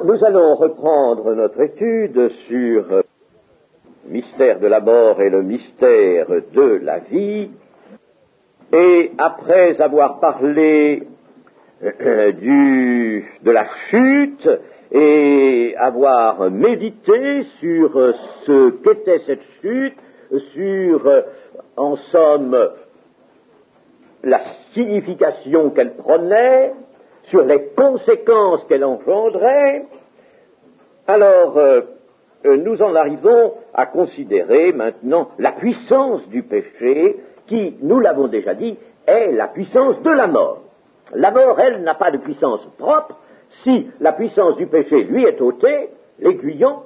nous allons reprendre notre étude sur le mystère de la mort et le mystère de la vie. Et après avoir parlé de la chute et avoir médité sur ce qu'était cette chute, sur, en somme, la signification qu'elle prenait, sur les conséquences qu'elle engendrait, alors nous en arrivons à considérer maintenant la puissance du péché qui, nous l'avons déjà dit, est la puissance de la mort. La mort, elle, n'a pas de puissance propre. Si la puissance du péché lui est ôtée, l'aiguillon,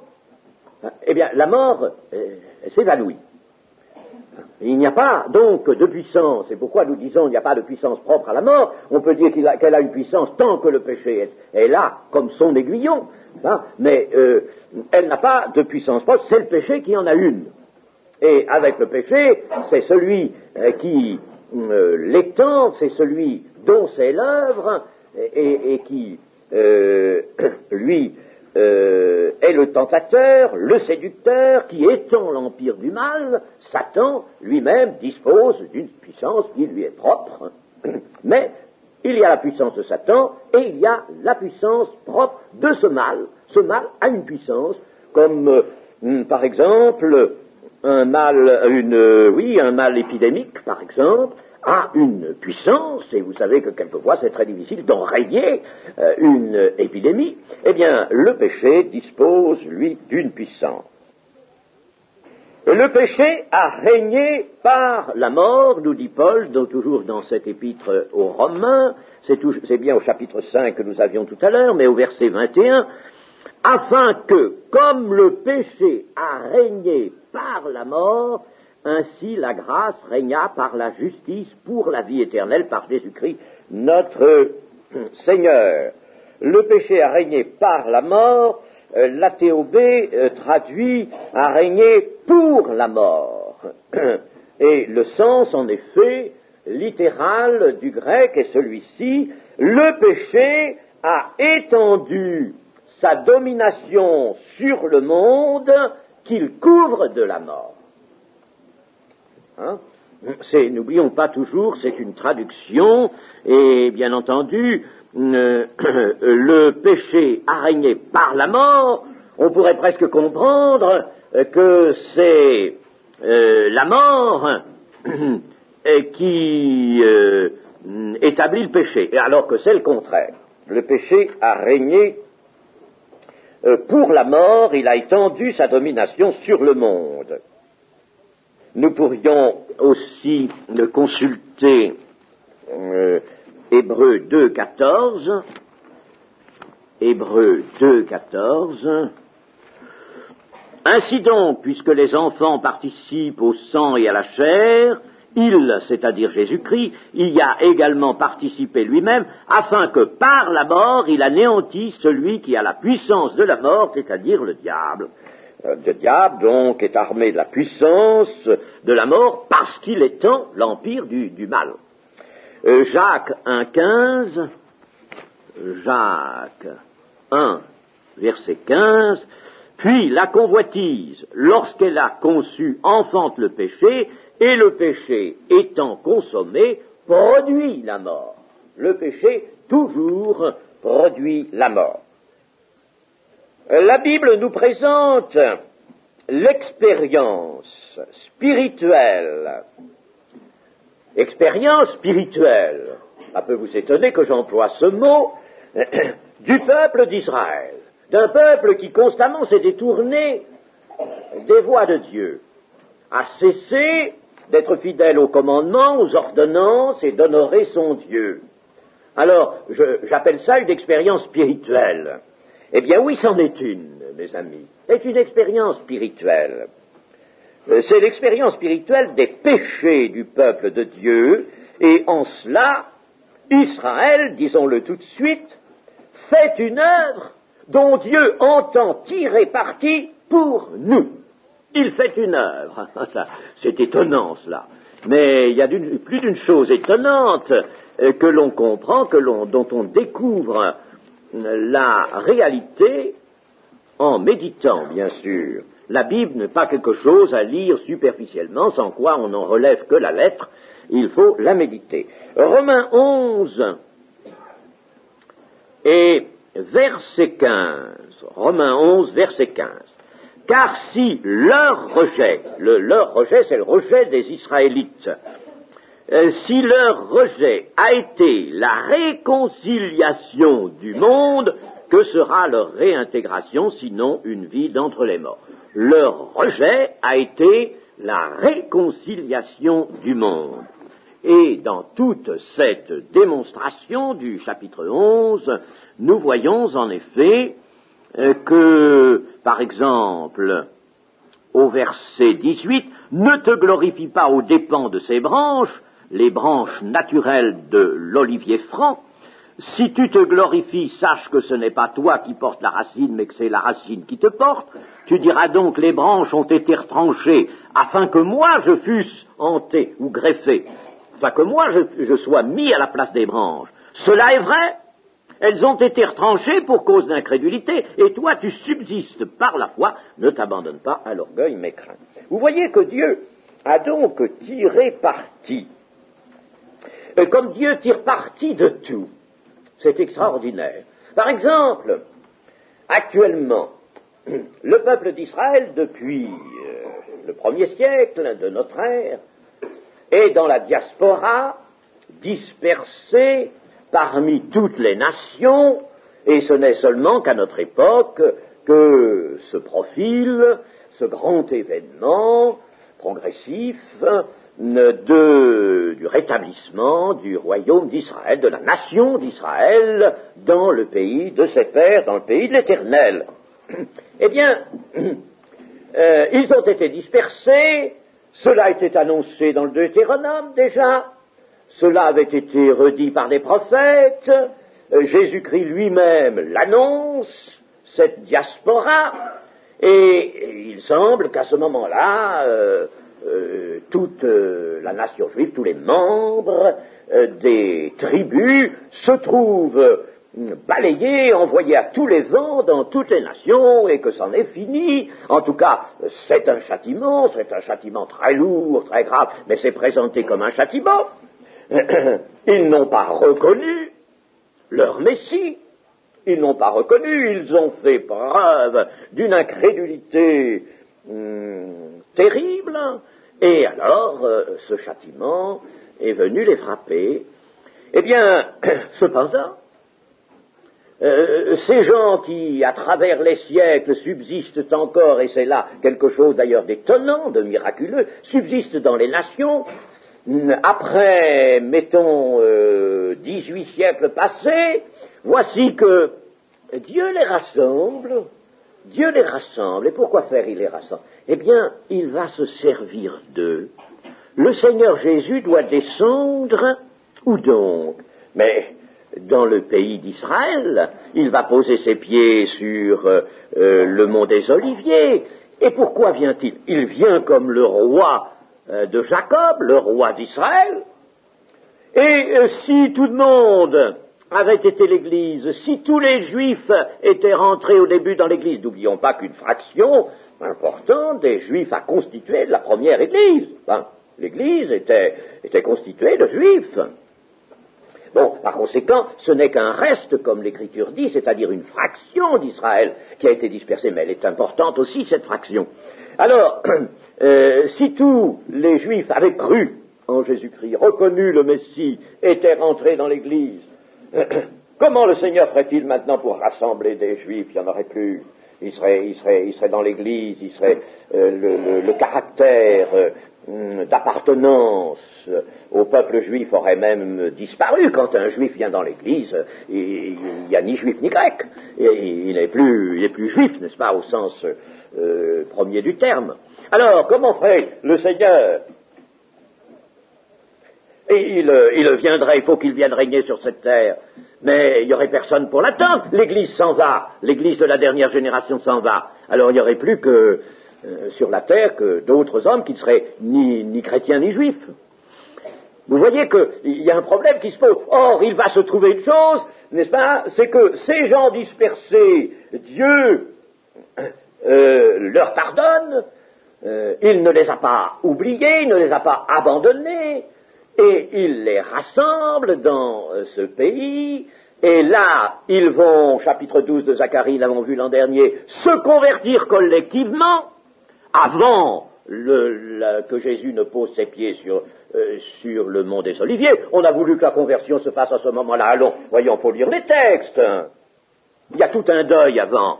eh bien la mort s'évanouit. Il n'y a pas donc de puissance, et pourquoi nous disons qu'il n'y a pas de puissance propre à la mort? On peut dire qu'elle a une puissance tant que le péché est là, comme son aiguillon, mais elle n'a pas de puissance propre, c'est le péché qui en a une. Et avec le péché, c'est celui qui l'étend, c'est celui dont c'est l'œuvre, et qui, lui, est le tentateur, le séducteur, qui étend l'empire du mal. Satan lui-même dispose d'une puissance qui lui est propre, mais il y a la puissance de Satan et il y a la puissance propre de ce mal. Ce mal a une puissance, comme par exemple un mal épidémique, par exemple, a une puissance, et vous savez que quelquefois c'est très difficile d'enrayer une épidémie. Eh bien, le péché dispose, lui, d'une puissance. Le péché a régné par la mort, nous dit Paul, donc toujours dans cet épître aux Romains, c'est bien au chapitre 5 que nous avions tout à l'heure, mais au verset 21, afin que, comme le péché a régné par la mort, ainsi la grâce régna par la justice pour la vie éternelle par Jésus-Christ notre Seigneur. Le péché a régné par la mort, l'ATOB traduit a régné pour la mort. Et le sens, en effet, littéral du grec est celui-ci: le péché a étendu sa domination sur le monde qu'il couvre de la mort. N'oublions pas toujours, c'est une traduction, et bien entendu, le péché a régné par la mort. On pourrait presque comprendre que c'est la mort qui établit le péché, alors que c'est le contraire. Le péché a régné pour la mort, il a étendu sa domination sur le monde. Nous pourrions aussi consulter Hébreux 2.14. Hébreux 2.14. Ainsi donc, puisque les enfants participent au sang et à la chair, il, c'est-à-dire Jésus-Christ, y a également participé lui-même, afin que par la mort il anéantisse celui qui a la puissance de la mort, c'est-à-dire le diable. Le diable, donc, est armé de la puissance de la mort parce qu'il étend l'empire du mal. Jacques 1.15, Jacques 1, verset 15, puis la convoitise, lorsqu'elle a conçu, enfante le péché, et le péché étant consommé, produit la mort. Le péché, toujours, produit la mort. La Bible nous présente l'expérience spirituelle. Expérience spirituelle. Ça peut vous étonner que j'emploie ce mot du peuple d'Israël, d'un peuple qui constamment s'est détourné des voies de Dieu, a cessé d'être fidèle aux commandements, aux ordonnances et d'honorer son Dieu. Alors, j'appelle ça une expérience spirituelle. Eh bien oui, c'en est une, mes amis. C'est une expérience spirituelle. C'est l'expérience spirituelle des péchés du peuple de Dieu, et en cela, Israël, disons-le tout de suite, fait une œuvre dont Dieu entend tirer parti pour nous. Il fait une œuvre. C'est étonnant, cela. Mais il y a plus d'une chose étonnante que l'on comprend, dont on découvre la réalité en méditant, bien sûr. La Bible n'est pas quelque chose à lire superficiellement, sans quoi on n'en relève que la lettre, il faut la méditer. Romains 11 et verset 15. Romains 11, verset 15. Car si leur rejet, leur rejet, c'est le rejet des Israélites, si leur rejet a été la réconciliation du monde, que sera leur réintégration sinon une vie d'entre les morts? Leur rejet a été la réconciliation du monde. Et dans toute cette démonstration du chapitre 11, nous voyons en effet que, par exemple, au verset 18, « Ne te glorifie pas aux dépens de ces branches, les branches naturelles de l'olivier franc. Si tu te glorifies, sache que ce n'est pas toi qui portes la racine, mais que c'est la racine qui te porte. Tu diras donc, les branches ont été retranchées, afin que moi je fusse hanté ou greffé, afin que moi je sois mis à la place des branches. Cela est vrai. Elles ont été retranchées pour cause d'incrédulité, et toi tu subsistes par la foi, ne t'abandonne pas à l'orgueil mécraint. » Vous voyez que Dieu a donc tiré parti. Comme Dieu tire parti de tout, c'est extraordinaire. Par exemple, actuellement, le peuple d'Israël, depuis le 1er siècle de notre ère, est dans la diaspora, dispersé parmi toutes les nations, et ce n'est seulement qu'à notre époque que se profile ce grand événement progressif du rétablissement du royaume d'Israël, de la nation d'Israël, dans le pays de ses pères, dans le pays de l'Éternel. Eh bien, ils ont été dispersés, cela était annoncé dans le Deutéronome déjà, cela avait été redit par des prophètes, Jésus-Christ lui-même l'annonce, cette diaspora, et il semble qu'à ce moment-là, toute la nation juive, tous les membres des tribus se trouvent balayés, envoyés à tous les vents dans toutes les nations, et que c'en est fini. En tout cas, c'est un châtiment très lourd, très grave, mais c'est présenté comme un châtiment. Ils n'ont pas reconnu leur Messie, ils n'ont pas reconnu, ils ont fait preuve d'une incrédulité terrible, et alors ce châtiment est venu les frapper. Eh bien, cependant, ces gens qui, à travers les siècles, subsistent encore, et c'est là quelque chose d'ailleurs d'étonnant, de miraculeux, subsistent dans les nations, après, mettons, 18 siècles passés, voici que Dieu les rassemble. Et pourquoi faire il les rassemble? Eh bien, il va se servir d'eux. Le Seigneur Jésus doit descendre, où donc? Mais dans le pays d'Israël, il va poser ses pieds sur le mont des Oliviers. Et pourquoi vient-il? Il vient comme le roi de Jacob, le roi d'Israël. Et si tout le monde avait été l'Église, si tous les Juifs étaient rentrés au début dans l'Église, n'oublions pas qu'une fraction importante des Juifs a constitué la première Église. L'Église était constituée de Juifs. Bon, par conséquent, ce n'est qu'un reste, comme l'Écriture dit, c'est-à-dire une fraction d'Israël qui a été dispersée, mais elle est importante aussi, cette fraction. Alors, si tous les Juifs avaient cru en Jésus-Christ, reconnu le Messie, étaient rentrés dans l'Église, comment le Seigneur ferait-il maintenant pour rassembler des Juifs? Il n'y en aurait plus. Il serait dans l'Église, il serait le caractère d'appartenance au peuple juif aurait même disparu. Quand un Juif vient dans l'Église, il n'y a ni Juif ni Grec. Il n'est plus Juif, n'est-ce pas, au sens premier du terme. Alors, comment ferait le Seigneur? Et il viendrait, il faut qu'il vienne régner sur cette terre, mais il n'y aurait personne pour l'attendre. L'Église s'en va, l'Église de la dernière génération s'en va. Alors il n'y aurait plus que sur la terre que d'autres hommes qui ne seraient ni chrétiens ni juifs. Vous voyez qu'il y a un problème qui se pose. Or, il va se trouver une chose, n'est-ce pas, c'est que ces gens dispersés, Dieu leur pardonne, il ne les a pas oubliés, il ne les a pas abandonnés, et il les rassemble dans ce pays, et là, ils vont, chapitre 12 de Zacharie, l'avons vu l'an dernier, se convertir collectivement, avant que Jésus ne pose ses pieds sur le mont des Oliviers. On a voulu que la conversion se fasse à ce moment-là. Allons, voyons, faut lire les textes. Il y a tout un deuil avant.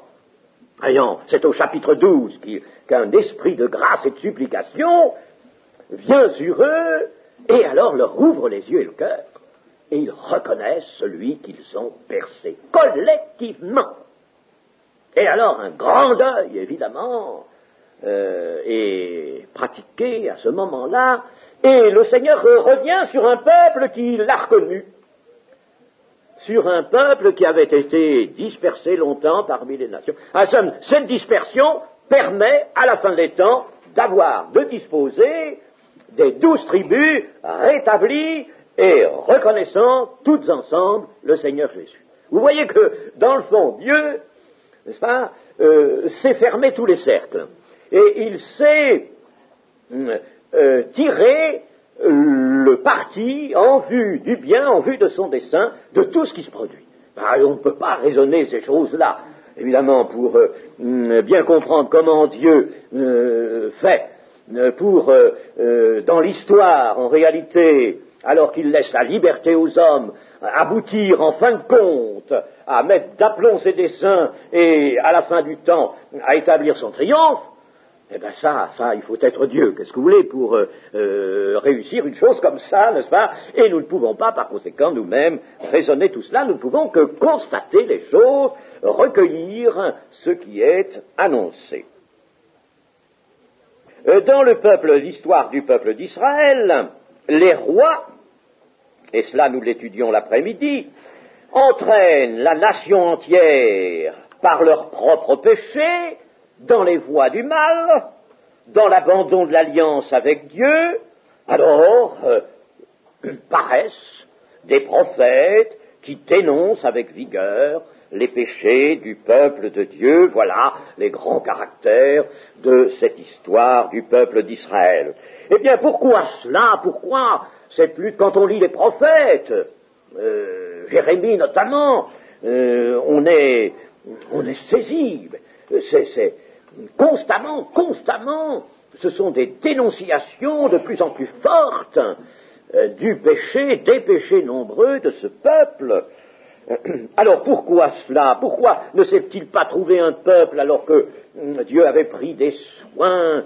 Voyons, c'est au chapitre 12 qu'un esprit de grâce et de supplication vient sur eux, et alors leur ouvre les yeux et le cœur, et ils reconnaissent celui qu'ils ont percé, collectivement. Et alors un grand deuil, évidemment, est pratiqué à ce moment-là, et le Seigneur revient sur un peuple qui l'a reconnu, sur un peuple qui avait été dispersé longtemps parmi les nations. Cette dispersion permet, à la fin des temps, de disposer des 12 tribus rétablies et reconnaissant toutes ensemble le Seigneur Jésus. Vous voyez que, dans le fond, Dieu, n'est-ce pas, sait fermer tous les cercles. Et il sait tirer le parti en vue du bien, en vue de son dessein, de tout ce qui se produit. On ne peut pas raisonner ces choses-là, évidemment, pour bien comprendre comment Dieu fait, dans l'histoire, en réalité, alors qu'il laisse la liberté aux hommes, aboutir en fin de compte à mettre d'aplomb ses desseins et à la fin du temps à établir son triomphe. Eh bien ça, il faut être Dieu, qu'est-ce que vous voulez, pour réussir une chose comme ça, n'est-ce pas? Et nous ne pouvons pas, par conséquent, nous-mêmes, raisonner tout cela, nous ne pouvons que constater les choses, recueillir ce qui est annoncé. Dans l'histoire du peuple d'Israël, les rois, et cela nous l'étudions l'après-midi, entraînent la nation entière par leur propre péché, dans les voies du mal, dans l'abandon de l'alliance avec Dieu. Alors paraissent des prophètes qui dénoncent avec vigueur les péchés du peuple de Dieu. Voilà les grands caractères de cette histoire du peuple d'Israël. Eh bien, pourquoi cela? Pourquoi c'est plus quand on lit les prophètes, Jérémie notamment, on est saisi. C'est constamment, ce sont des dénonciations de plus en plus fortes du péché, des péchés nombreux de ce peuple. Alors pourquoi cela? Pourquoi ne s'est-il pas trouvé un peuple alors que Dieu avait pris des soins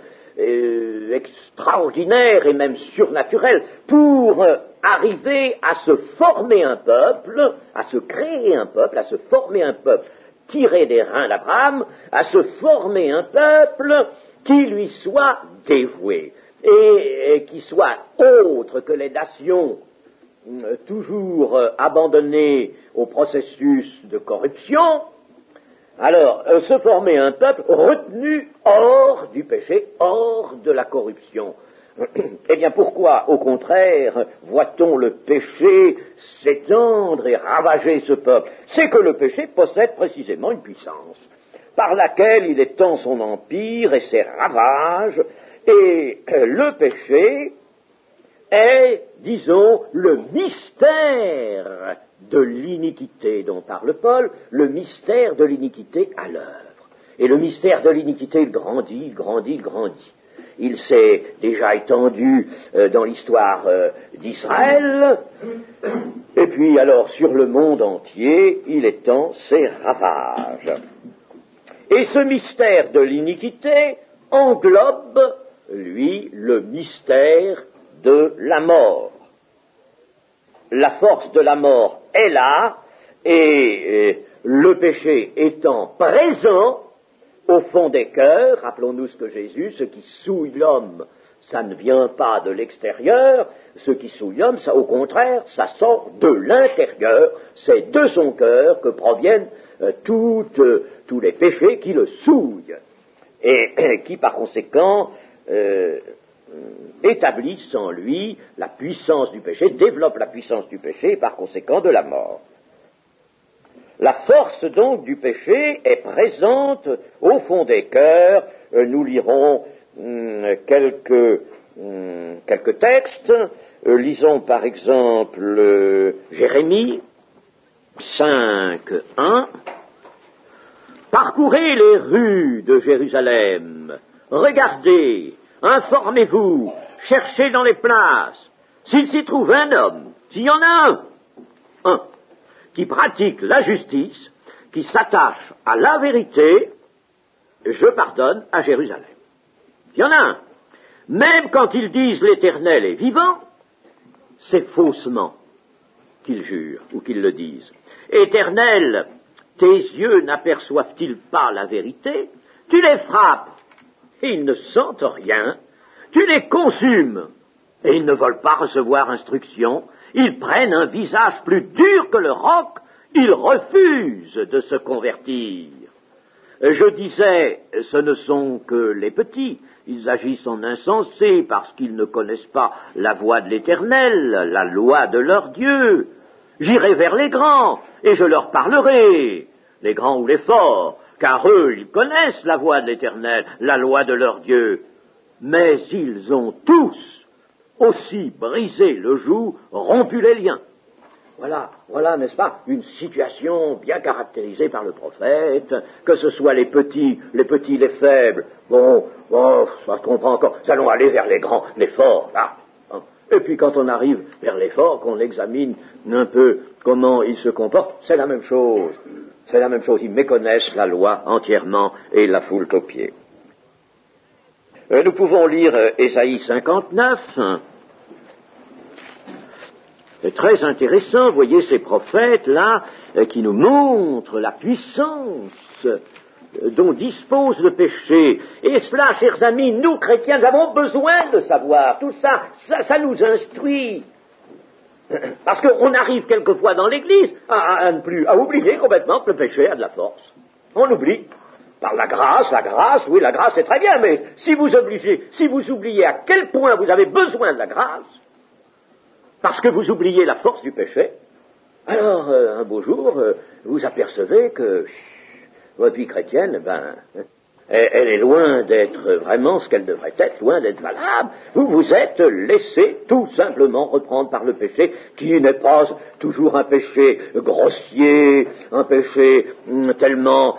extraordinaires et même surnaturels pour arriver à se former un peuple, à se créer un peuple, à se former un peuple tiré des reins d'Abraham, à se former un peuple qui lui soit dévoué et qui soit autre que les nations toujours abandonnées au processus de corruption. Alors, se former un peuple retenu hors du péché, hors de la corruption. Eh bien, pourquoi, au contraire, voit-on le péché s'étendre et ravager ce peuple? C'est que le péché possède précisément une puissance, par laquelle il étend son empire et ses ravages, et le péché est, disons, le mystère de l'iniquité dont parle Paul, le mystère de l'iniquité à l'œuvre. Et le mystère de l'iniquité, il grandit. Il s'est déjà étendu dans l'histoire d'Israël, et puis alors sur le monde entier, il étend ses ravages. Et ce mystère de l'iniquité englobe, lui, le mystère de la mort. La force de la mort est là, et le péché étant présent au fond des cœurs, rappelons-nous ce que Jésus, ce qui souille l'homme, ça ne vient pas de l'extérieur, ce qui souille l'homme, ça, au contraire, ça sort de l'intérieur, c'est de son cœur que proviennent tous les péchés qui le souillent, et qui par conséquent établissent en lui la puissance du péché, développent la puissance du péché et par conséquent de la mort. La force donc du péché est présente au fond des cœurs. Nous lirons quelques textes. Lisons par exemple Jérémie 5:1. Parcourez les rues de Jérusalem, regardez, informez-vous, cherchez dans les places, s'il s'y trouve un homme, s'il y en a un, qui pratique la justice, qui s'attache à la vérité, je pardonne à Jérusalem. Il y en a un. Même quand ils disent l'Éternel est vivant, c'est faussement qu'ils jurent ou qu'ils le disent. Éternel, tes yeux n'aperçoivent-ils pas la vérité? Tu les frappes et ils ne sentent rien. Tu les consumes et ils ne veulent pas recevoir instruction. Ils prennent un visage plus dur que le roc. Ils refusent de se convertir. Je disais, ce ne sont que les petits. Ils agissent en insensés parce qu'ils ne connaissent pas la voie de l'Éternel, la loi de leur Dieu. J'irai vers les grands et je leur parlerai, les grands ou les forts, car eux, ils connaissent la voie de l'Éternel, la loi de leur Dieu. Mais ils ont tous aussi brisé le joug, rompu les liens. Voilà, n'est-ce pas, une situation bien caractérisée par le prophète, que ce soit les petits, les faibles, bon, ça se comprend encore, nous allons aller vers les grands, les forts, là. Et puis quand on arrive vers les forts, qu'on examine un peu comment ils se comportent, c'est la même chose, ils méconnaissent la loi entièrement et la foulent aux pieds. Nous pouvons lire Ésaïe 59, c'est très intéressant, vous voyez ces prophètes-là, qui nous montrent la puissance dont dispose le péché. Et cela, chers amis, nous chrétiens, nous avons besoin de savoir. Tout ça, ça nous instruit. Parce qu'on arrive quelquefois dans l'Église à oublier complètement que le péché a de la force. On oublie. Par la grâce, oui, la grâce c'est très bien, mais si vous oubliez à quel point vous avez besoin de la grâce, parce que vous oubliez la force du péché, alors un beau jour, vous apercevez que votre vie chrétienne, elle est loin d'être vraiment ce qu'elle devrait être, loin d'être valable. Vous vous êtes laissé tout simplement reprendre par le péché, qui n'est pas toujours un péché grossier, un péché tellement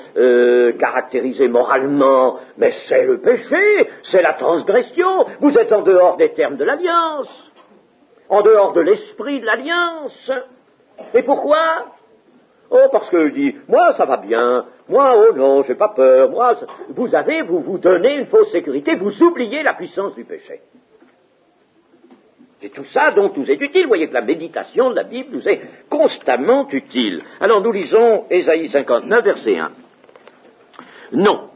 caractérisé moralement, mais c'est le péché, c'est la transgression. Vous êtes en dehors des termes de l'alliance, en dehors de l'esprit de l'alliance. Et pourquoi? Oh, parce que dit, moi ça va bien, moi oh non, j'ai pas peur, moi, vous donnez une fausse sécurité, vous oubliez la puissance du péché. C'est tout ça dont nous est utile, vous voyez que la méditation de la Bible nous est constamment utile. Alors nous lisons Ésaïe 59, verset 1. Non,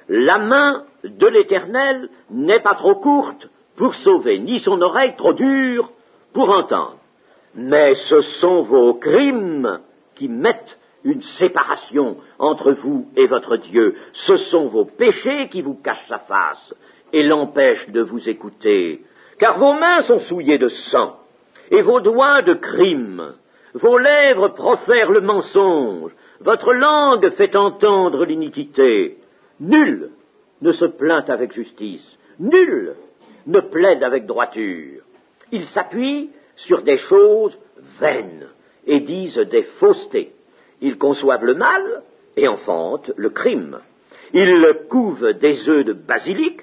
la main de l'Éternel n'est pas trop courte pour sauver, ni son oreille trop dure pour entendre. Mais ce sont vos crimes qui mettent une séparation entre vous et votre Dieu. Ce sont vos péchés qui vous cachent sa face et l'empêchent de vous écouter. Car vos mains sont souillées de sang et vos doigts de crime. Vos lèvres profèrent le mensonge. Votre langue fait entendre l'iniquité. Nul ne se plaint avec justice. Nul ne plaide avec droiture. Ils s'appuient sur des choses vaines et disent des faussetés. Ils conçoivent le mal et enfantent le crime. Ils couvent des œufs de basilic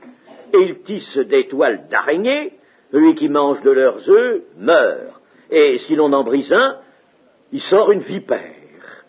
et ils tissent des toiles d'araignée. Celui qui mange de leurs œufs meurt. Et si l'on en brise un, il sort une vipère.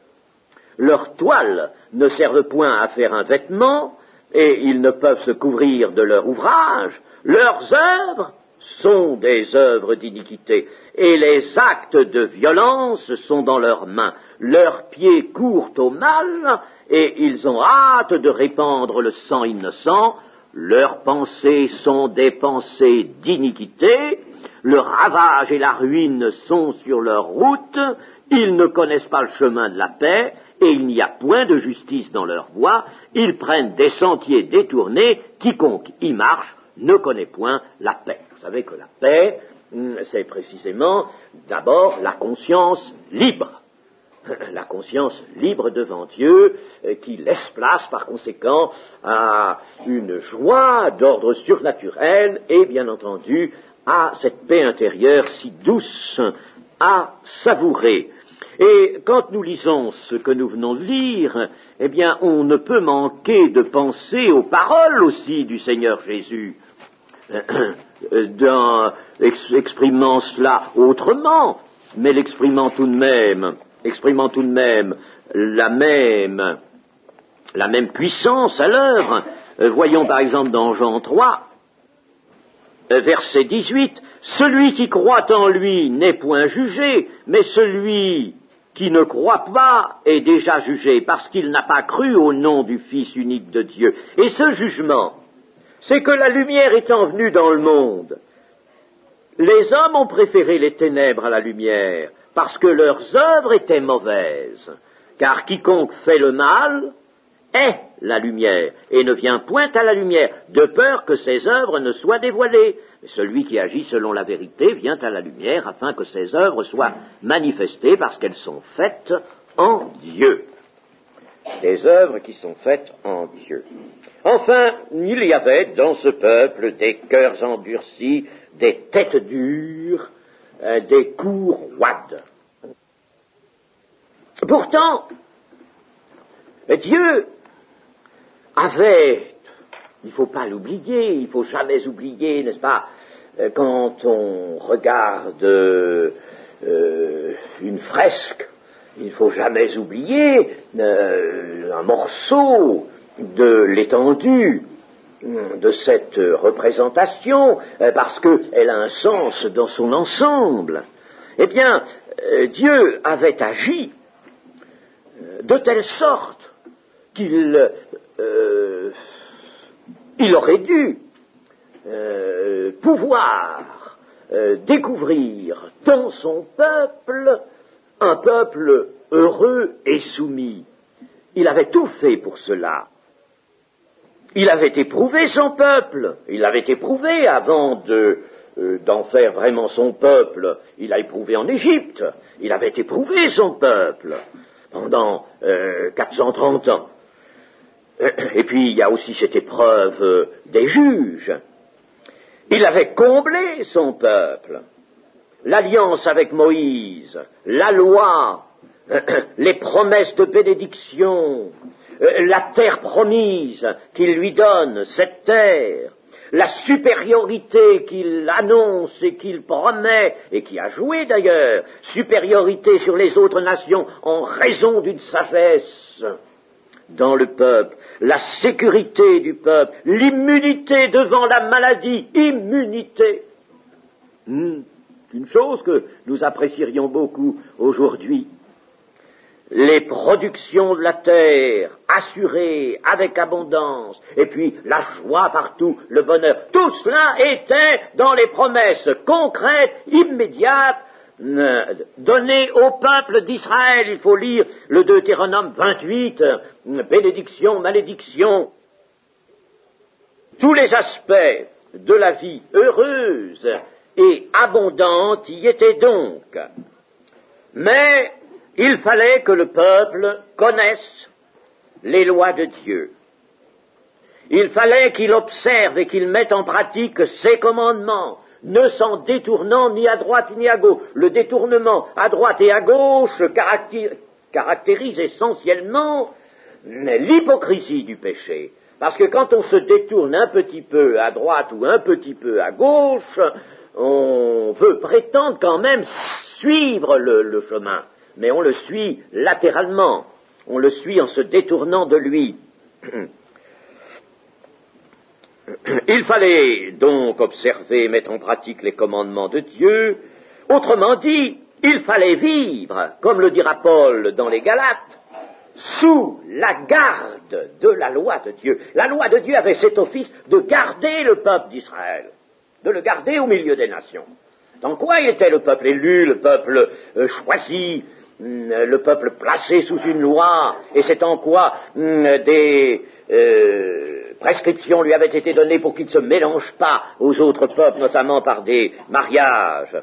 Leurs toiles ne servent point à faire un vêtement et ils ne peuvent se couvrir de leur ouvrage. Leurs œuvres sont des œuvres d'iniquité, et les actes de violence sont dans leurs mains. Leurs pieds courent au mal, et ils ont hâte de répandre le sang innocent. Leurs pensées sont des pensées d'iniquité, le ravage et la ruine sont sur leur route, ils ne connaissent pas le chemin de la paix, et il n'y a point de justice dans leur voie, ils prennent des sentiers détournés, quiconque y marche ne connaît point la paix. Vous savez que la paix, c'est précisément d'abord la conscience libre. La conscience libre devant Dieu, qui laisse place par conséquent à une joie d'ordre surnaturel et bien entendu à cette paix intérieure si douce à savourer. Et quand nous lisons ce que nous venons de lire, eh bien on ne peut manquer de penser aux paroles aussi du Seigneur Jésus, exprimant cela autrement, mais exprimant tout de même la même puissance à l'œuvre. Voyons par exemple dans Jean 3, verset 18, « Celui qui croit en lui n'est point jugé, mais celui qui ne croit pas est déjà jugé, parce qu'il n'a pas cru au nom du Fils unique de Dieu. » Et ce jugement, c'est que la lumière étant venue dans le monde, les hommes ont préféré les ténèbres à la lumière, parce que leurs œuvres étaient mauvaises. Car quiconque fait le mal est la lumière, et ne vient point à la lumière, de peur que ses œuvres ne soient dévoilées. Mais celui qui agit selon la vérité vient à la lumière, afin que ses œuvres soient manifestées, parce qu'elles sont faites en Dieu. Des œuvres qui sont faites en Dieu. Enfin, il y avait dans ce peuple des cœurs endurcis, des têtes dures, des coups roides. Pourtant, Dieu avait, il ne faut pas l'oublier, il ne faut jamais oublier, n'est-ce pas, quand on regarde une fresque, il ne faut jamais oublier un morceau de l'étendue de cette représentation, parce qu'elle a un sens dans son ensemble. Eh bien, Dieu avait agi de telle sorte qu'il aurait dû pouvoir découvrir dans son peuple un peuple heureux et soumis. Il avait tout fait pour cela. Il avait éprouvé son peuple, il l'avait éprouvé avant d'en faire vraiment son peuple. Il l'a éprouvé en Égypte, il avait éprouvé son peuple pendant 430 ans. Et puis il y a aussi cette épreuve des juges. Il avait comblé son peuple. L'alliance avec Moïse, la loi, les promesses de bénédiction, la terre promise qu'il lui donne, cette terre, la supériorité qu'il annonce et qu'il promet, et qui a joué d'ailleurs, supériorité sur les autres nations en raison d'une sagesse dans le peuple, la sécurité du peuple, l'immunité devant la maladie, immunité. Une chose que nous apprécierions beaucoup aujourd'hui. Les productions de la terre, assurées avec abondance, et puis la joie partout, le bonheur, tout cela était dans les promesses concrètes, immédiates, données au peuple d'Israël. Il faut lire le Deutéronome 28, bénédiction, malédiction. Tous les aspects de la vie heureuse et abondante y étaient donc. Mais il fallait que le peuple connaisse les lois de Dieu. Il fallait qu'il observe et qu'il mette en pratique ses commandements, ne s'en détournant ni à droite ni à gauche. Le détournement à droite et à gauche caractérise essentiellement l'hypocrisie du péché. Parce que quand on se détourne un petit peu à droite ou un petit peu à gauche, on veut prétendre quand même suivre le chemin. Mais on le suit latéralement, on le suit en se détournant de lui. Il fallait donc observer et mettre en pratique les commandements de Dieu. Autrement dit, il fallait vivre, comme le dira Paul dans les Galates, sous la garde de la loi de Dieu. La loi de Dieu avait cet office de garder le peuple d'Israël, de le garder au milieu des nations. Dans quoi il était le peuple élu, le peuple choisi, le peuple placé sous une loi, et c'est en quoi des prescriptions lui avaient été données pour qu'il ne se mélange pas aux autres peuples, notamment par des mariages.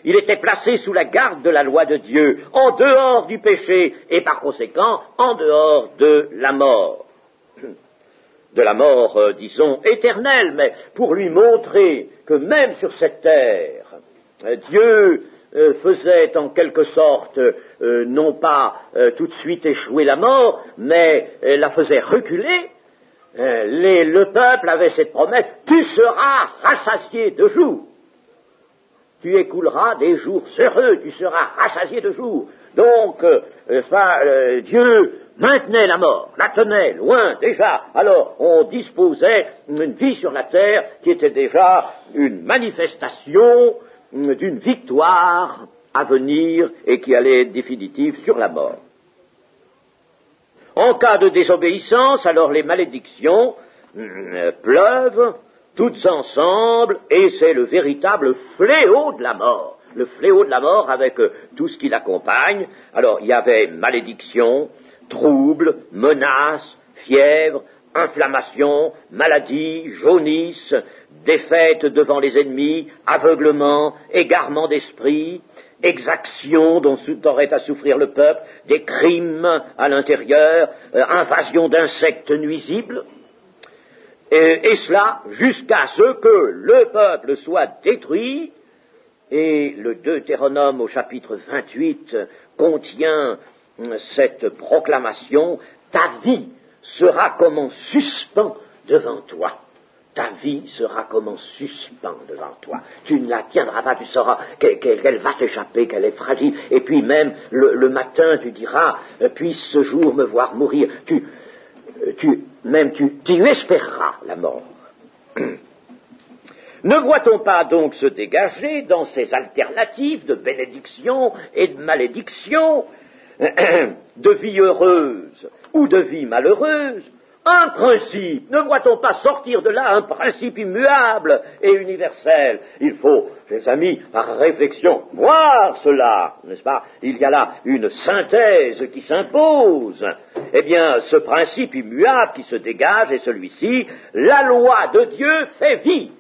Il était placé sous la garde de la loi de Dieu, en dehors du péché, et par conséquent, en dehors de la mort. De la mort, disons, éternelle, mais pour lui montrer que même sur cette terre, Dieu faisait en quelque sorte, non pas tout de suite échouer la mort, mais la faisait reculer. Le peuple avait cette promesse, tu seras rassasié de jours. Tu écouleras des jours heureux, tu seras rassasié de jours. Donc, Dieu maintenait la mort, la tenait loin déjà. Alors, on disposait d'une vie sur la terre qui était déjà une manifestation d'une victoire à venir et qui allait être définitive sur la mort. En cas de désobéissance, alors les malédictions pleuvent toutes ensemble, et c'est le véritable fléau de la mort. Le fléau de la mort avec tout ce qui l'accompagne. Alors, il y avait malédiction, troubles, menaces, fièvre, inflammation, maladie, jaunisse, défaite devant les ennemis, aveuglement, égarement d'esprit, exaction dont aurait à souffrir le peuple, des crimes à l'intérieur, invasion d'insectes nuisibles, et cela jusqu'à ce que le peuple soit détruit. Et le Deutéronome au chapitre 28 contient cette proclamation, ta vie sera comme en suspens devant toi. Ta vie sera comme en suspens devant toi. Tu ne la tiendras pas, tu sauras qu'elle va t'échapper, qu'elle est fragile. Et puis même, le matin, tu diras, puisse ce jour me voir mourir. Tu espéreras la mort. Ne voit-on pas donc se dégager dans ces alternatives de bénédiction et de malédiction, de vie heureuse ou de vie malheureuse, un principe? Ne voit-on pas sortir de là un principe immuable et universel? Il faut, mes amis, par réflexion, voir cela, n'est-ce pas? Il y a là une synthèse qui s'impose. Eh bien, ce principe immuable qui se dégage est celui-ci: la loi de Dieu fait vivre.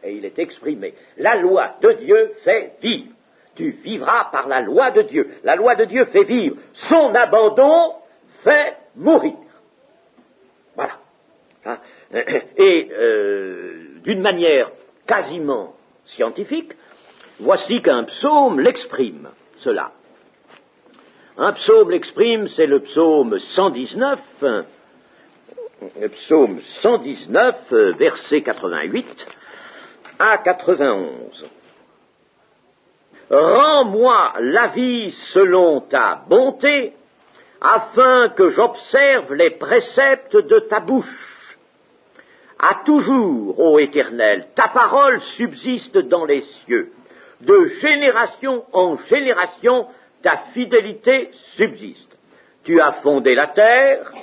Et il est exprimé. La loi de Dieu fait vivre. Tu vivras par la loi de Dieu. La loi de Dieu fait vivre. Son abandon fait mourir. Voilà. Et d'une manière quasiment scientifique, voici qu'un psaume l'exprime, cela. Un psaume l'exprime, c'est le psaume 119, le psaume 119, verset 88 à 91. Rends-moi la vie selon ta bonté, afin que j'observe les préceptes de ta bouche. À toujours, ô Éternel, ta parole subsiste dans les cieux. De génération en génération, ta fidélité subsiste. Tu as fondé la terre,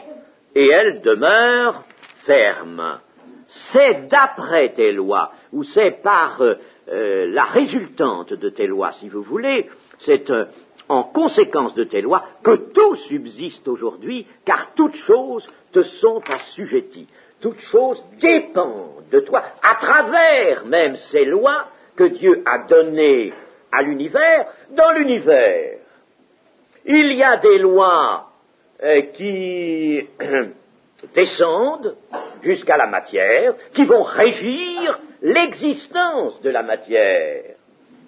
et elle demeure ferme. C'est d'après tes lois, ou c'est par la résultante de tes lois, si vous voulez, c'est en conséquence de tes lois que tout subsiste aujourd'hui, car toutes choses te sont assujetties. Toutes choses dépendent de toi, à travers même ces lois que Dieu a données à l'univers. Dans l'univers, il y a des lois qui descendent jusqu'à la matière, qui vont régir l'existence de la matière.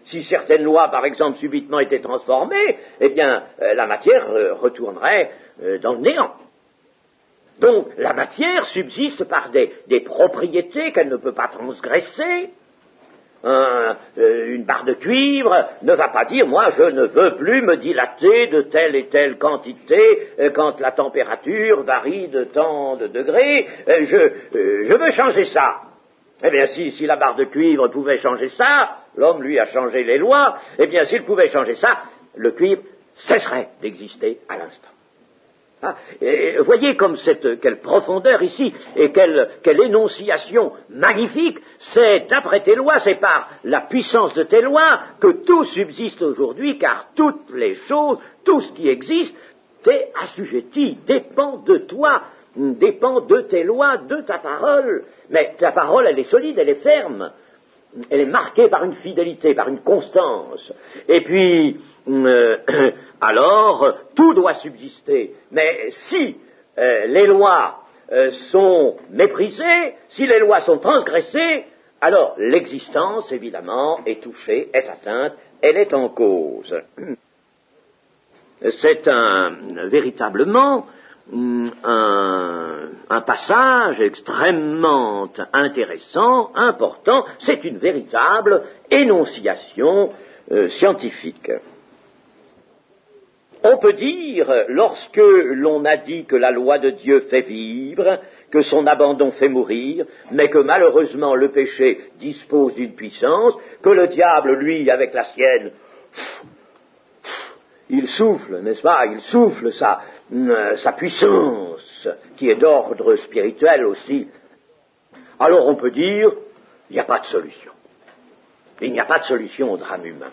Si certaines lois, par exemple, subitement étaient transformées, eh bien, la matière retournerait dans le néant. Donc, la matière subsiste par des propriétés qu'elle ne peut pas transgresser. Une barre de cuivre ne va pas dire, moi, je ne veux plus me dilater de telle et telle quantité quand la température varie de tant de degrés, je veux changer ça. Eh bien, si la barre de cuivre pouvait changer ça, l'homme, lui, a changé les lois, eh bien, s'il pouvait changer ça, le cuivre cesserait d'exister à l'instant. Ah, et voyez comme quelle profondeur ici, et quelle énonciation magnifique. C'est d'après tes lois, c'est par la puissance de tes lois que tout subsiste aujourd'hui, car toutes les choses, tout ce qui existe, t'est assujetti, dépend de toi, dépend de tes lois, de ta parole. Mais ta parole, elle est solide, elle est ferme. Elle est marquée par une fidélité, par une constance. Et puis, alors, tout doit subsister. Mais si les lois sont méprisées, si les lois sont transgressées, alors l'existence, évidemment, est touchée, est atteinte, elle est en cause. C'est véritablement un passage extrêmement intéressant, important, c'est une véritable énonciation scientifique. On peut dire, lorsque l'on a dit que la loi de Dieu fait vivre, que son abandon fait mourir, mais que malheureusement le péché dispose d'une puissance, que le diable, lui, avec la sienne, il souffle, n'est-ce pas, il souffle sa puissance, qui est d'ordre spirituel aussi. Alors on peut dire, il n'y a pas de solution. Il n'y a pas de solution au drame humain.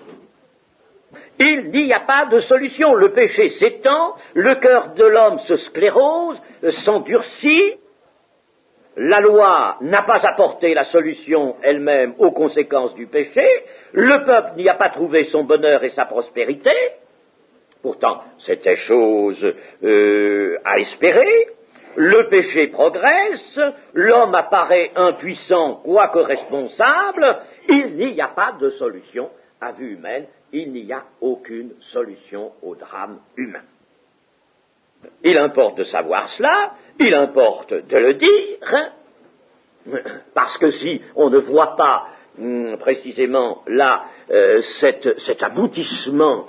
Il n'y a pas de solution. Le péché s'étend, le cœur de l'homme se sclérose, s'endurcit. La loi n'a pas apporté la solution elle-même aux conséquences du péché. Le peuple n'y a pas trouvé son bonheur et sa prospérité. Pourtant, c'était chose à espérer. Le péché progresse, l'homme apparaît impuissant, quoique responsable. Il n'y a pas de solution à vue humaine. Il n'y a aucune solution au drame humain. Il importe de savoir cela, il importe de le dire, parce que si on ne voit pas précisément là cet aboutissement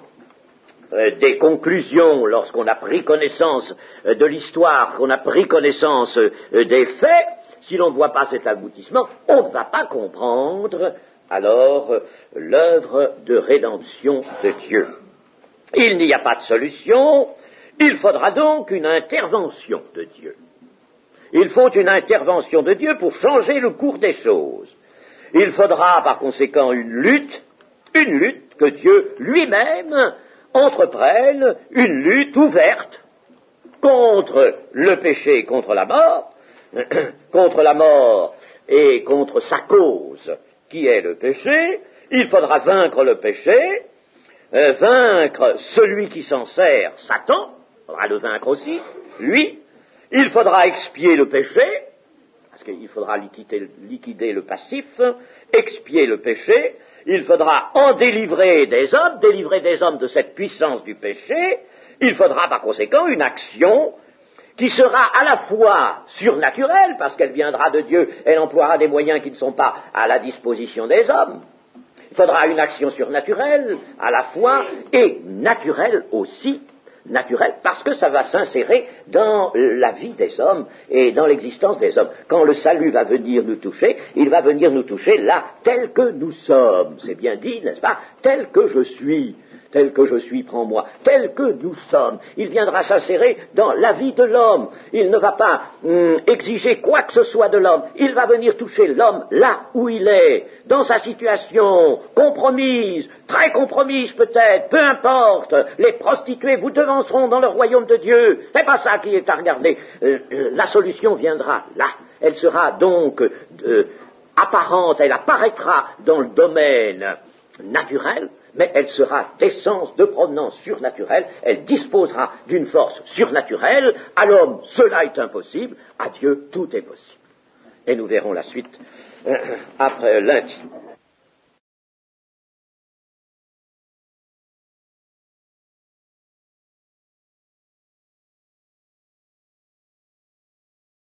des conclusions lorsqu'on a pris connaissance de l'histoire, qu'on a pris connaissance des faits, si l'on ne voit pas cet aboutissement, on ne va pas comprendre alors l'œuvre de rédemption de Dieu. Il n'y a pas de solution, il faudra donc une intervention de Dieu. Il faut une intervention de Dieu pour changer le cours des choses. Il faudra par conséquent une lutte que Dieu lui-même entreprenne, une lutte ouverte contre le péché et contre la mort et contre sa cause, qui est le péché. Il faudra vaincre le péché, vaincre celui qui s'en sert, Satan, il faudra le vaincre aussi, lui. Il faudra expier le péché, parce qu'il faudra liquider le passif, expier le péché. Il faudra en délivrer des hommes de cette puissance du péché. Il faudra par conséquent une action qui sera à la fois surnaturelle, parce qu'elle viendra de Dieu, elle emploiera des moyens qui ne sont pas à la disposition des hommes. Il faudra une action surnaturelle à la fois et naturelle aussi, naturelle parce que ça va s'insérer dans la vie des hommes et dans l'existence des hommes. Quand le salut va venir nous toucher, il va venir nous toucher là, tel que nous sommes. C'est bien dit, n'est-ce pas? Tel que je suis, prends-moi, tel que nous sommes. Il viendra s'insérer dans la vie de l'homme. Il ne va pas exiger quoi que ce soit de l'homme. Il va venir toucher l'homme là où il est, dans sa situation compromise, très compromise peut-être, peu importe. Les prostituées vous devanceront dans le royaume de Dieu. C'est pas ça qui est à regarder. La solution viendra là. Elle sera donc apparente, elle apparaîtra dans le domaine naturel, mais elle sera d'essence, de provenance surnaturelle, elle disposera d'une force surnaturelle. À l'homme, cela est impossible, à Dieu, tout est possible. Et nous verrons la suite après lundi.